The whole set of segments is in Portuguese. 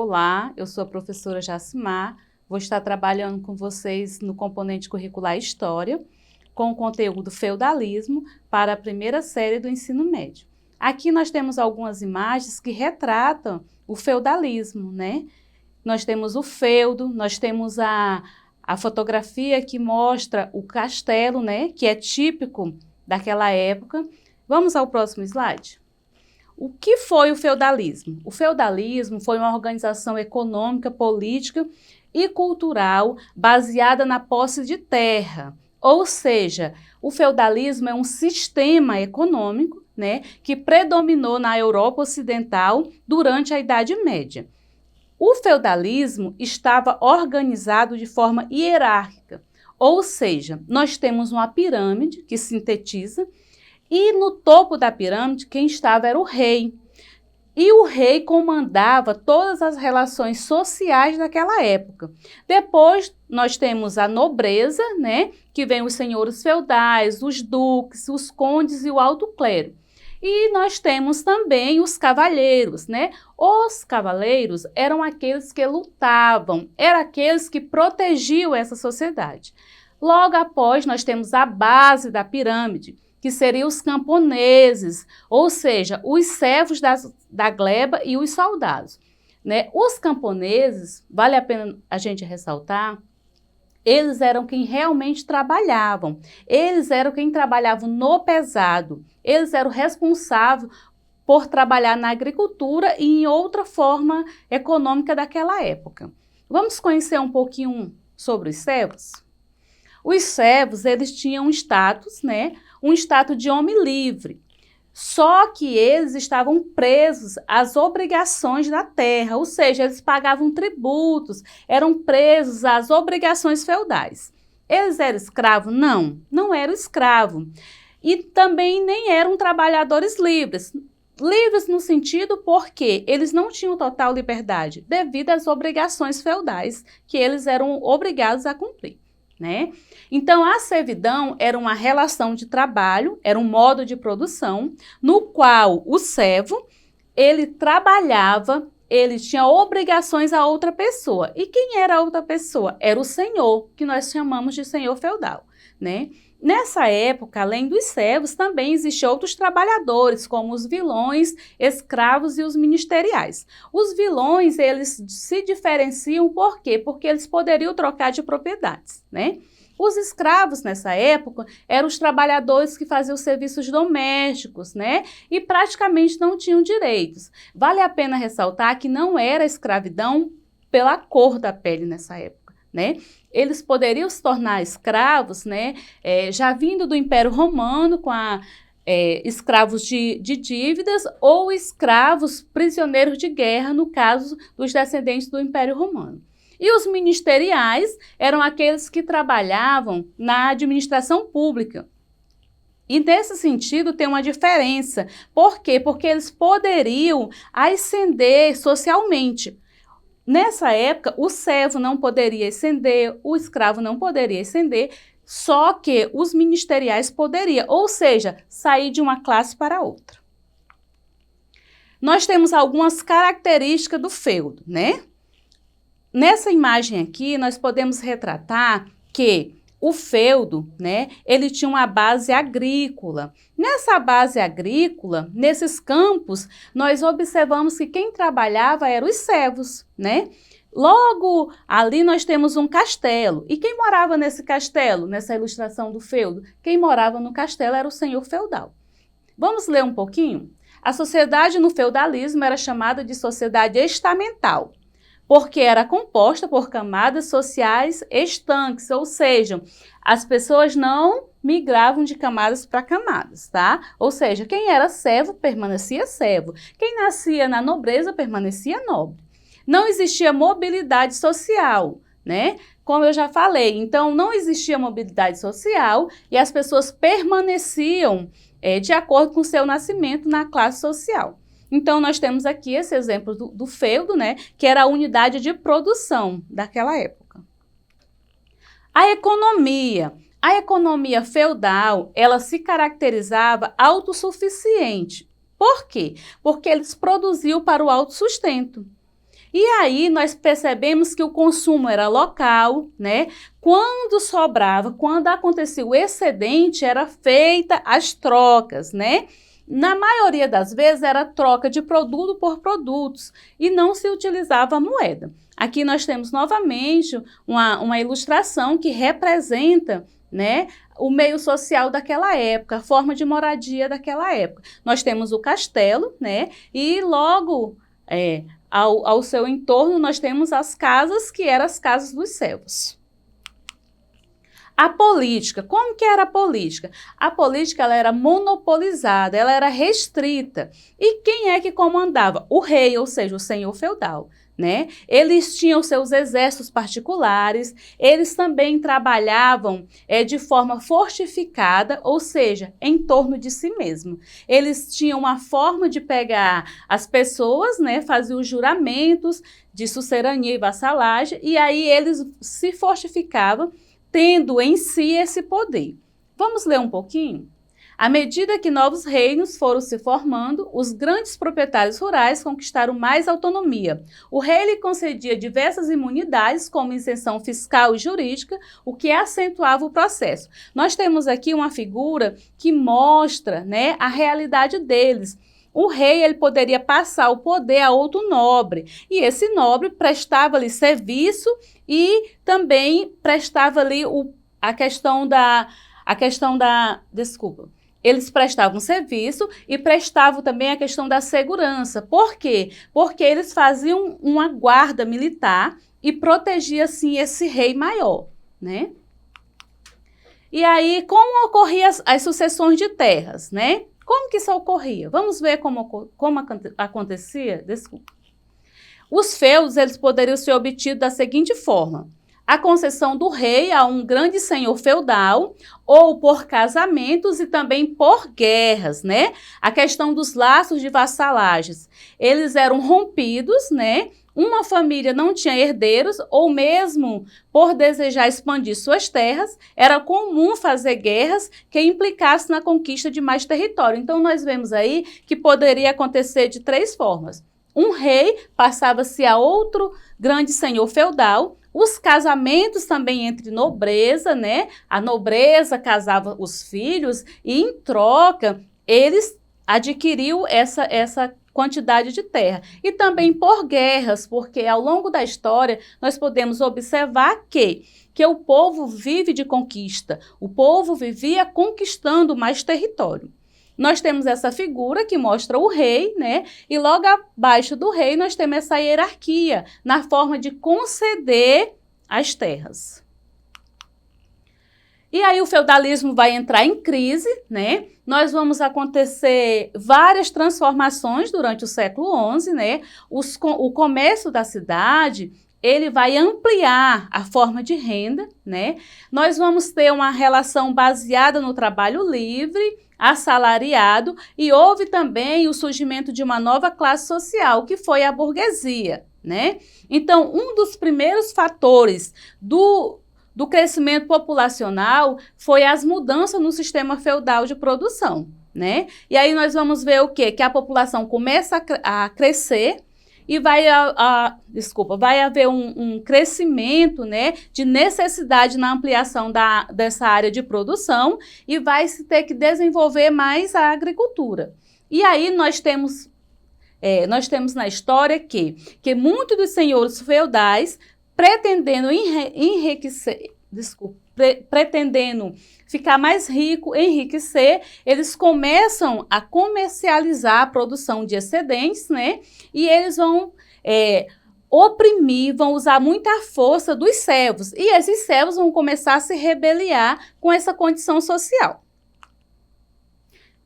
Olá, eu sou a professora Jacimar, vou estar trabalhando com vocês no componente curricular História, com o conteúdo Feudalismo para a primeira série do ensino médio. Aqui nós temos algumas imagens que retratam o feudalismo, né? Nós temos o feudo, nós temos a fotografia que mostra o castelo, né? Que é típico daquela época. Vamos ao próximo slide? O que foi o feudalismo? O feudalismo foi uma organização econômica, política e cultural baseada na posse de terra. Ou seja, o feudalismo é um sistema econômico, né, que predominou na Europa Ocidental durante a Idade Média. O feudalismo estava organizado de forma hierárquica, ou seja, nós temos uma pirâmide que sintetiza, e no topo da pirâmide, quem estava era o rei. E o rei comandava todas as relações sociais daquela época. Depois, nós temos a nobreza, né, que vem os senhores feudais, os duques, os condes e o alto clero. E nós temos também os cavaleiros, né? Os cavaleiros eram aqueles que lutavam, eram aqueles que protegiam essa sociedade. Logo após, nós temos a base da pirâmide, que seriam os camponeses, ou seja, os servos da gleba e os soldados, né? Os camponeses, vale a pena a gente ressaltar, eles eram quem realmente trabalhavam, eles eram quem trabalhavam no pesado, eles eram responsáveis por trabalhar na agricultura e em outra forma econômica daquela época. Vamos conhecer um pouquinho sobre os servos? Os servos, eles tinham um status, né? Um status de homem livre. Só que eles estavam presos às obrigações da terra, ou seja, eles pagavam tributos, eram presos às obrigações feudais. Eles eram escravos? Não, não eram escravos. E também nem eram trabalhadores livres. Livres no sentido porque eles não tinham total liberdade, devido às obrigações feudais que eles eram obrigados a cumprir, né? Então, a servidão era uma relação de trabalho, era um modo de produção, no qual o servo, ele trabalhava, ele tinha obrigações a outra pessoa. E quem era a outra pessoa? Era o senhor, que nós chamamos de senhor feudal, né? Nessa época, além dos servos, também existiam outros trabalhadores, como os vilões, escravos e os ministeriais. Os vilões, eles se diferenciam por quê? Porque eles poderiam trocar de propriedades, né? Os escravos, nessa época, eram os trabalhadores que faziam serviços domésticos, né? E praticamente não tinham direitos. Vale a pena ressaltar que não era escravidão pela cor da pele nessa época, né? Eles poderiam se tornar escravos, né? Já vindo do Império Romano, com escravos de dívidas ou escravos prisioneiros de guerra, no caso dos descendentes do Império Romano. E os ministeriais eram aqueles que trabalhavam na administração pública. E nesse sentido tem uma diferença. Por quê? Porque eles poderiam ascender socialmente. Nessa época, o servo não poderia ascender, o escravo não poderia ascender, só que os ministeriais poderiam, ou seja, sair de uma classe para outra. Nós temos algumas características do feudo, né? Nessa imagem aqui, nós podemos retratar que o feudo, né, ele tinha uma base agrícola. Nessa base agrícola, nesses campos, nós observamos que quem trabalhava eram os servos, né? Logo ali nós temos um castelo. E quem morava nesse castelo, nessa ilustração do feudo? Quem morava no castelo era o senhor feudal. Vamos ler um pouquinho? A sociedade no feudalismo era chamada de sociedade estamental, porque era composta por camadas sociais estanques, ou seja, as pessoas não migravam de camadas para camadas, tá? Ou seja, quem era servo permanecia servo, quem nascia na nobreza permanecia nobre. Não existia mobilidade social, né? Como eu já falei, então não existia mobilidade social e as pessoas permaneciam de acordo com o seu nascimento na classe social. Então, nós temos aqui esse exemplo do feudo, né, que era a unidade de produção daquela época. A economia feudal, ela se caracterizava autossuficiente. Por quê? Porque eles produziam para o autossustento. E aí nós percebemos que o consumo era local, né? Quando sobrava, quando acontecia o excedente, era feita as trocas, né? Na maioria das vezes era troca de produto por produtos e não se utilizava a moeda. Aqui nós temos novamente uma ilustração que representa, né, o meio social daquela época, a forma de moradia daquela época. Nós temos o castelo, né, e logo ao seu entorno nós temos as casas, que eram as casas dos servos. A política, como que era a política? A política ela era monopolizada, ela era restrita. E quem é que comandava? O rei, ou seja, o senhor feudal, né? Eles tinham seus exércitos particulares, eles também trabalhavam de forma fortificada, ou seja, em torno de si mesmo. Eles tinham uma forma de pegar as pessoas, né? Faziam os juramentos de sucerania e vassalagem, e aí eles se fortificavam, tendo em si esse poder. Vamos ler um pouquinho? À medida que novos reinos foram se formando, os grandes proprietários rurais conquistaram mais autonomia. O rei lhe concedia diversas imunidades, como isenção fiscal e jurídica, o que acentuava o processo. Nós temos aqui uma figura que mostra, né, a realidade deles. O rei ele poderia passar o poder a outro nobre, e esse nobre prestava-lhe serviço e também prestava-lhe eles prestavam serviço e prestavam também a questão da segurança. Por quê? Porque eles faziam uma guarda militar e protegia, assim, esse rei maior, né? E aí, como ocorriam as sucessões de terras, né? Como que isso ocorria? Vamos ver como acontecia? Desculpa. Os feudos, eles poderiam ser obtidos da seguinte forma: a concessão do rei a um grande senhor feudal, ou por casamentos e também por guerras, né? A questão dos laços de vassalagens, eles eram rompidos, né? Uma família não tinha herdeiros, ou mesmo por desejar expandir suas terras, era comum fazer guerras que implicassem na conquista de mais território. Então, nós vemos aí que poderia acontecer de três formas. Um rei passava-se a outro grande senhor feudal, os casamentos também entre nobreza, né? A nobreza casava os filhos e, em troca, eles adquiriam essa quantidade de terra. E também por guerras, porque ao longo da história nós podemos observar que o povo vive de conquista, o povo vivia conquistando mais território. Nós temos essa figura que mostra o rei, né? E logo abaixo do rei nós temos essa hierarquia na forma de conceder as terras. E aí o feudalismo vai entrar em crise, né? Nós vamos acontecer várias transformações durante o século XI, né? O comércio da cidade, ele vai ampliar a forma de renda, né? Nós vamos ter uma relação baseada no trabalho livre, assalariado, e houve também o surgimento de uma nova classe social, que foi a burguesia, né? Então, um dos primeiros fatores do crescimento populacional foi as mudanças no sistema feudal de produção, né? E aí nós vamos ver o quê? Que a população começa a crescer e vai haver um crescimento, né, de necessidade na ampliação dessa área de produção, e vai se ter que desenvolver mais a agricultura. E aí nós temos na história que muitos dos senhores feudais, pretendendo pretendendo ficar mais rico, enriquecer, eles começam a comercializar a produção de excedentes, né? E eles vão oprimir, vão usar muita força dos servos. E esses servos vão começar a se rebeliar com essa condição social.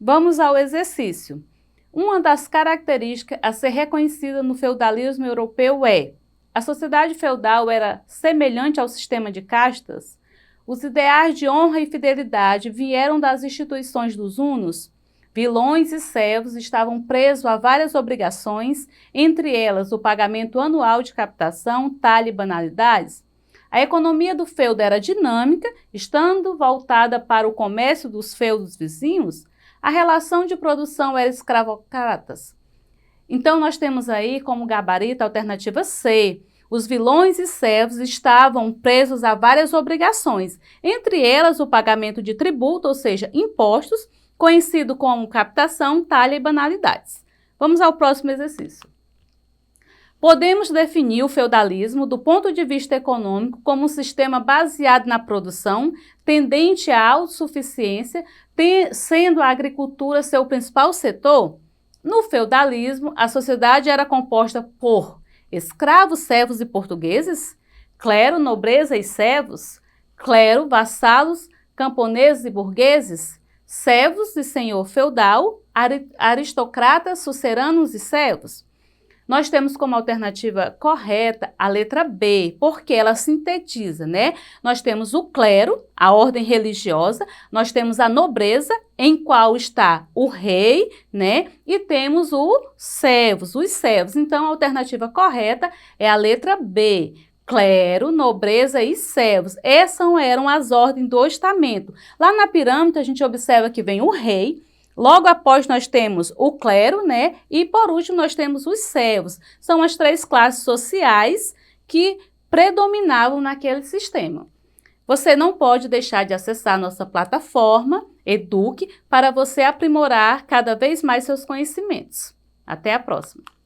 Vamos ao exercício. Uma das características a ser reconhecida no feudalismo europeu é: a sociedade feudal era semelhante ao sistema de castas? Os ideais de honra e fidelidade vieram das instituições dos hunos? Vilões e servos estavam presos a várias obrigações, entre elas o pagamento anual de captação, talha e banalidades? A economia do feudo era dinâmica, estando voltada para o comércio dos feudos vizinhos? A relação de produção era escravocratas? Então, nós temos aí como gabarito a alternativa C. Os vilões e servos estavam presos a várias obrigações, entre elas o pagamento de tributo, ou seja, impostos, conhecido como captação, talha e banalidades. Vamos ao próximo exercício. Podemos definir o feudalismo do ponto de vista econômico como um sistema baseado na produção, tendente à autossuficiência, sendo a agricultura seu principal setor? No feudalismo, a sociedade era composta por escravos, servos e portugueses, clero, nobreza e servos, clero, vassalos, camponeses e burgueses, servos e senhor feudal, aristocratas, suceranos e servos. Nós temos como alternativa correta a letra B, porque ela sintetiza, né? Nós temos o clero, a ordem religiosa, nós temos a nobreza, em qual está o rei, né? E temos os servos. Então, a alternativa correta é a letra B. Clero, nobreza e servos. Essas eram as ordens do estamento. Lá na pirâmide, a gente observa que vem o rei. Logo após nós temos o clero, né? E por último nós temos os servos. São as três classes sociais que predominavam naquele sistema. Você não pode deixar de acessar nossa plataforma Eduque para você aprimorar cada vez mais seus conhecimentos. Até a próxima!